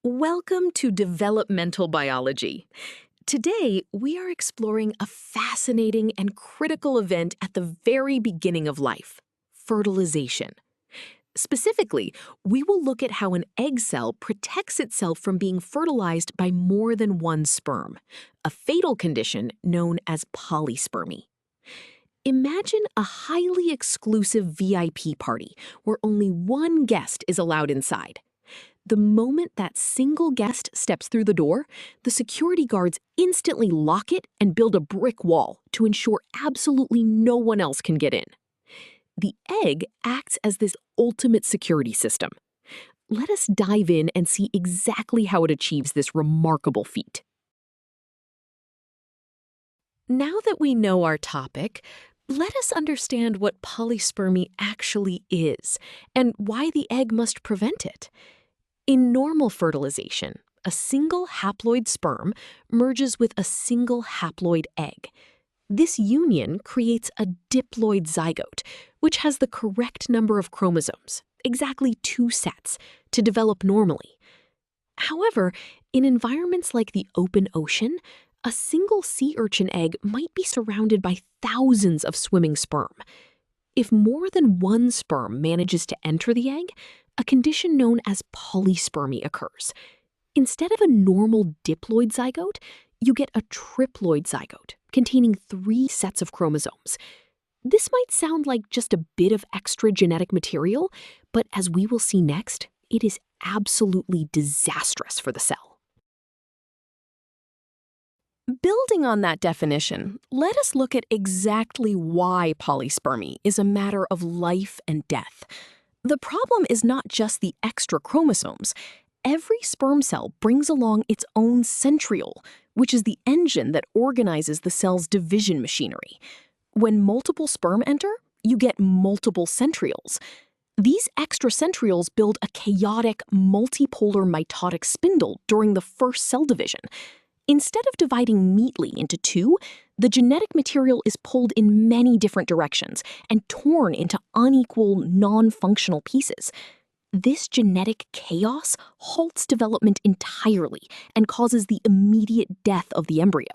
Welcome to Developmental Biology. Today, we are exploring a fascinating and critical event at the very beginning of life, fertilization. Specifically, we will look at how an egg cell protects itself from being fertilized by more than one sperm, a fatal condition known as polyspermy. Imagine a highly exclusive VIP party where only one guest is allowed inside. The moment that single guest steps through the door, the security guards instantly lock it and build a brick wall to ensure absolutely no one else can get in. The egg acts as this ultimate security system. Let us dive in and see exactly how it achieves this remarkable feat. Now that we know our topic, let us understand what polyspermy actually is and why the egg must prevent it. In normal fertilization, a single haploid sperm merges with a single haploid egg. This union creates a diploid zygote, which has the correct number of chromosomes, exactly 2 sets, to develop normally. However, in environments like the open ocean, a single sea urchin egg might be surrounded by thousands of swimming sperm. If more than one sperm manages to enter the egg, a condition known as polyspermy occurs. Instead of a normal diploid zygote, you get a triploid zygote containing 3 sets of chromosomes. This might sound like just a bit of extra genetic material, but as we will see next, it is absolutely disastrous for the cell. Building on that definition, let us look at exactly why polyspermy is a matter of life and death. The problem is not just the extra chromosomes. Every sperm cell brings along its own centriole, which is the engine that organizes the cell's division machinery. When multiple sperm enter, you get multiple centrioles. These extra centrioles build a chaotic, multipolar mitotic spindle during the first cell division. Instead of dividing neatly into 2, the genetic material is pulled in many different directions and torn into unequal, non-functional pieces. This genetic chaos halts development entirely and causes the immediate death of the embryo.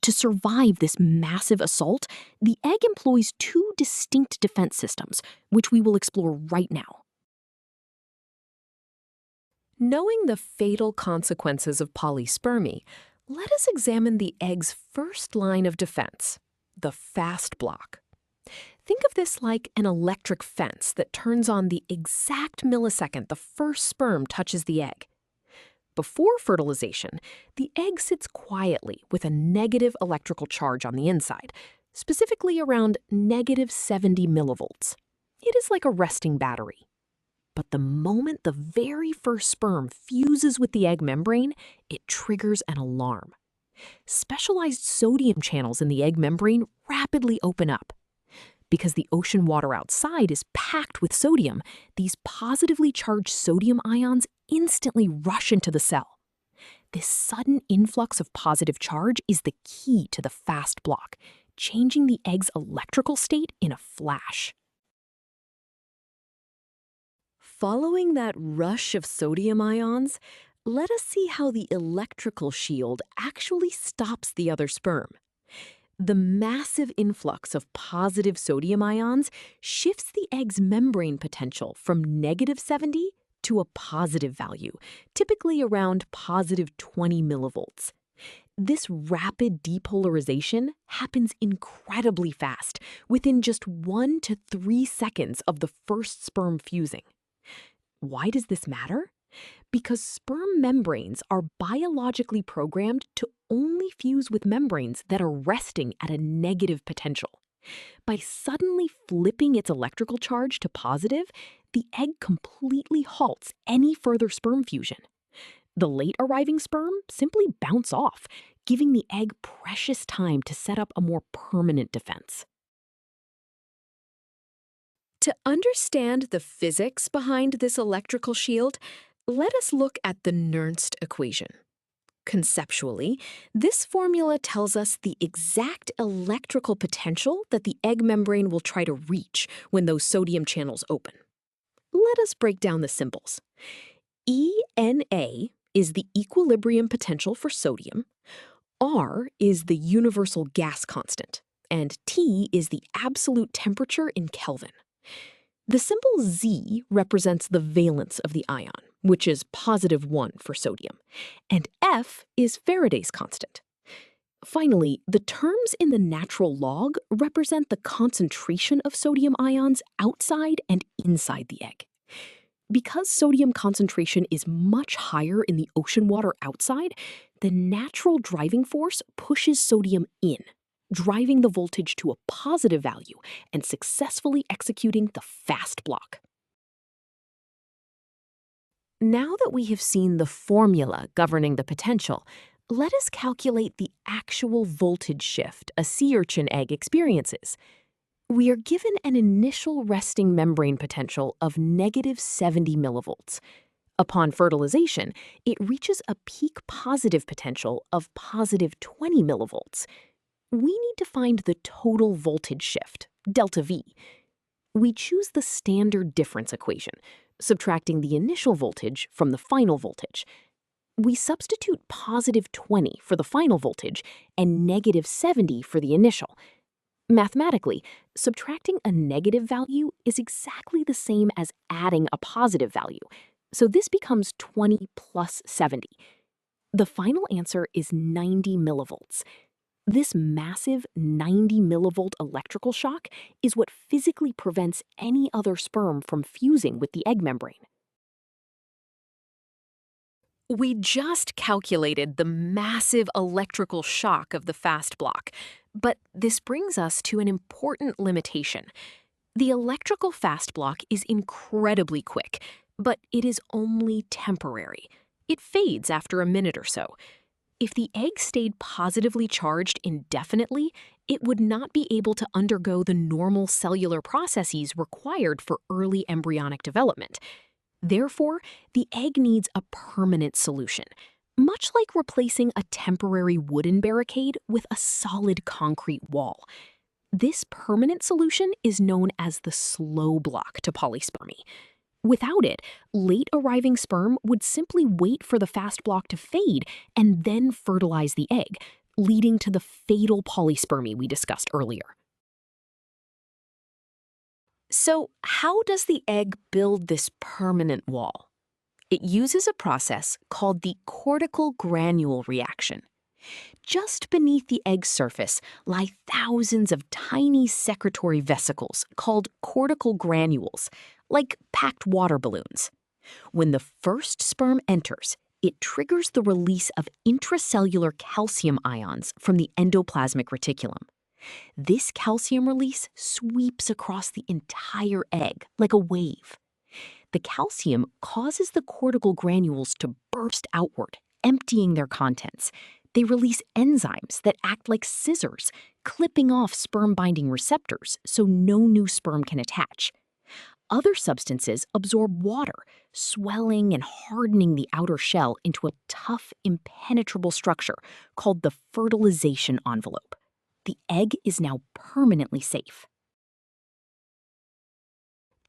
To survive this massive assault, the egg employs 2 distinct defense systems, which we will explore right now. Knowing the fatal consequences of polyspermy, let us examine the egg's first line of defense, the fast block. Think of this like an electric fence that turns on the exact millisecond the first sperm touches the egg. Before fertilization, the egg sits quietly with a negative electrical charge on the inside, specifically around -70 millivolts. It is like a resting battery. But the moment the very first sperm fuses with the egg membrane, it triggers an alarm. Specialized sodium channels in the egg membrane rapidly open up. Because the ocean water outside is packed with sodium, these positively charged sodium ions instantly rush into the cell. This sudden influx of positive charge is the key to the fast block, changing the egg's electrical state in a flash. Following that rush of sodium ions, let us see how the electrical shield actually stops the other sperm. The massive influx of positive sodium ions shifts the egg's membrane potential from -70 to a positive value, typically around +20 millivolts. This rapid depolarization happens incredibly fast, within just 1 to 3 seconds of the first sperm fusing. Why does this matter? Because sperm membranes are biologically programmed to only fuse with membranes that are resting at a negative potential. By suddenly flipping its electrical charge to positive, the egg completely halts any further sperm fusion. The late arriving sperm simply bounce off, giving the egg precious time to set up a more permanent defense. To understand the physics behind this electrical shield, let us look at the Nernst equation. Conceptually, this formula tells us the exact electrical potential that the egg membrane will try to reach when those sodium channels open. Let us break down the symbols. ENA is the equilibrium potential for sodium, R is the universal gas constant, and T is the absolute temperature in Kelvin. The symbol Z represents the valence of the ion, which is +1 for sodium, and F is Faraday's constant. Finally, the terms in the natural log represent the concentration of sodium ions outside and inside the egg. Because sodium concentration is much higher in the ocean water outside, the natural driving force pushes sodium in, driving the voltage to a positive value and successfully executing the fast block. Now that we have seen the formula governing the potential, let us calculate the actual voltage shift a sea urchin egg experiences. We are given an initial resting membrane potential of -70 millivolts. Upon fertilization, it reaches a peak positive potential of +20 millivolts. We need to find the total voltage shift, delta V. We choose the standard difference equation, subtracting the initial voltage from the final voltage. We substitute +20 for the final voltage and -70 for the initial. Mathematically, subtracting a negative value is exactly the same as adding a positive value, so this becomes 20 plus 70. The final answer is 90 millivolts. This massive 90 millivolt electrical shock is what physically prevents any other sperm from fusing with the egg membrane. We just calculated the massive electrical shock of the fast block, but this brings us to an important limitation. The electrical fast block is incredibly quick, but it is only temporary. It fades after a minute or so. If the egg stayed positively charged indefinitely, it would not be able to undergo the normal cellular processes required for early embryonic development. Therefore, the egg needs a permanent solution, much like replacing a temporary wooden barricade with a solid concrete wall. This permanent solution is known as the slow block to polyspermy. Without it, late-arriving sperm would simply wait for the fast block to fade and then fertilize the egg, leading to the fatal polyspermy we discussed earlier. So, how does the egg build this permanent wall? It uses a process called the cortical granule reaction. Just beneath the egg's surface lie thousands of tiny secretory vesicles called cortical granules, like packed water balloons. When the first sperm enters, it triggers the release of intracellular calcium ions from the endoplasmic reticulum. This calcium release sweeps across the entire egg like a wave. The calcium causes the cortical granules to burst outward, emptying their contents. They release enzymes that act like scissors, clipping off sperm-binding receptors so no new sperm can attach. Other substances absorb water, swelling and hardening the outer shell into a tough, impenetrable structure called the fertilization envelope. The egg is now permanently safe.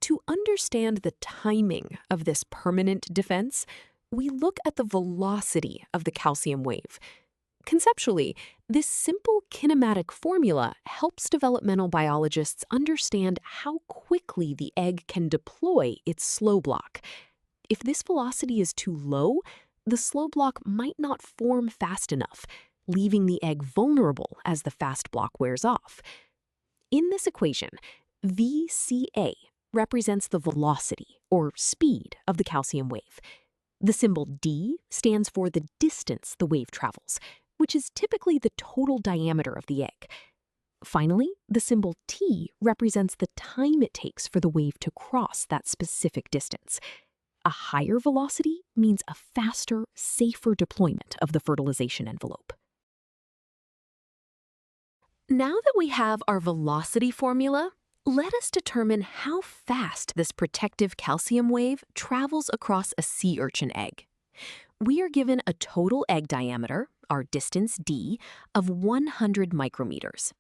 To understand the timing of this permanent defense, we look at the velocity of the calcium wave. Conceptually, this simple kinematic formula helps developmental biologists understand how quickly the egg can deploy its slow block. If this velocity is too low, the slow block might not form fast enough, leaving the egg vulnerable as the fast block wears off. In this equation, VCA represents the velocity, or speed, of the calcium wave. The symbol D stands for the distance the wave travels, which is typically the total diameter of the egg. Finally, the symbol T represents the time it takes for the wave to cross that specific distance. A higher velocity means a faster, safer deployment of the fertilization envelope. Now that we have our velocity formula, let us determine how fast this protective calcium wave travels across a sea urchin egg. We are given a total egg diameter, our distance d, of 100 micrometers.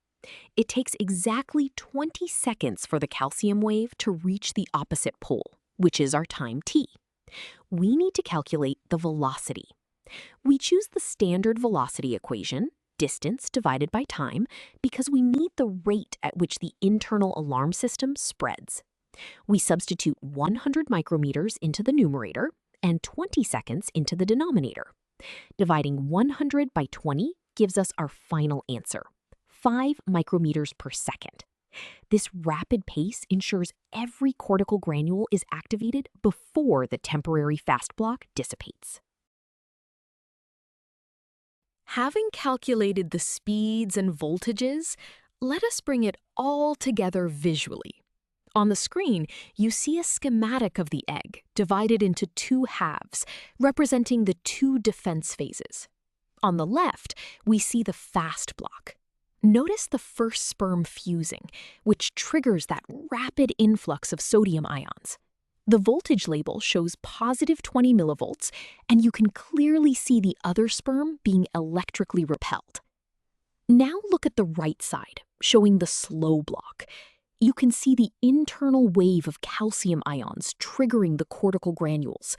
It takes exactly 20 seconds for the calcium wave to reach the opposite pole, which is our time t. we need to calculate the velocity. We choose the standard velocity equation, distance divided by time, because we need the rate at which the internal alarm system spreads. We substitute 100 micrometers into the numerator and 20 seconds into the denominator. Dividing 100 by 20 gives us our final answer, 5 micrometers per second. This rapid pace ensures every cortical granule is activated before the temporary fast block dissipates. Having calculated the speeds and voltages, let us bring it all together visually. On the screen, you see a schematic of the egg divided into two halves, representing the two defense phases. On the left, we see the fast block. Notice the first sperm fusing, which triggers that rapid influx of sodium ions. The voltage label shows positive 20 millivolts, and you can clearly see the other sperm being electrically repelled. Now look at the right side, showing the slow block. You can see the internal wave of calcium ions triggering the cortical granules.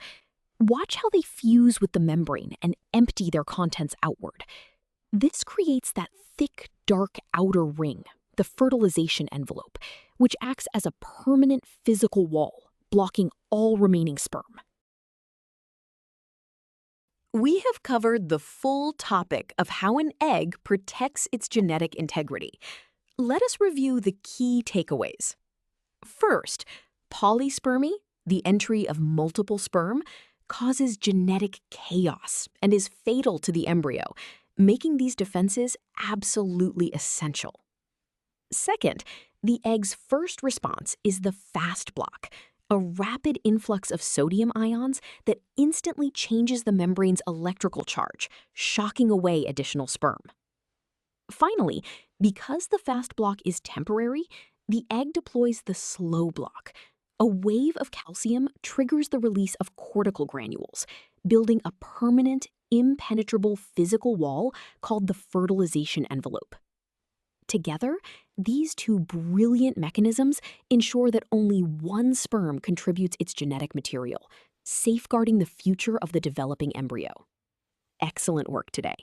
Watch how they fuse with the membrane and empty their contents outward. This creates that thick, dark outer ring, the fertilization envelope, which acts as a permanent physical wall, blocking all remaining sperm. We have covered the full topic of how an egg protects its genetic integrity. Let us review the key takeaways. First, polyspermy, the entry of multiple sperm, causes genetic chaos and is fatal to the embryo, making these defenses absolutely essential. Second, the egg's first response is the fast block, a rapid influx of sodium ions that instantly changes the membrane's electrical charge, shocking away additional sperm. Finally, because the fast block is temporary, the egg deploys the slow block. A wave of calcium triggers the release of cortical granules, building a permanent, impenetrable physical wall called the fertilization envelope. Together, these two brilliant mechanisms ensure that only one sperm contributes its genetic material, safeguarding the future of the developing embryo. Excellent work today.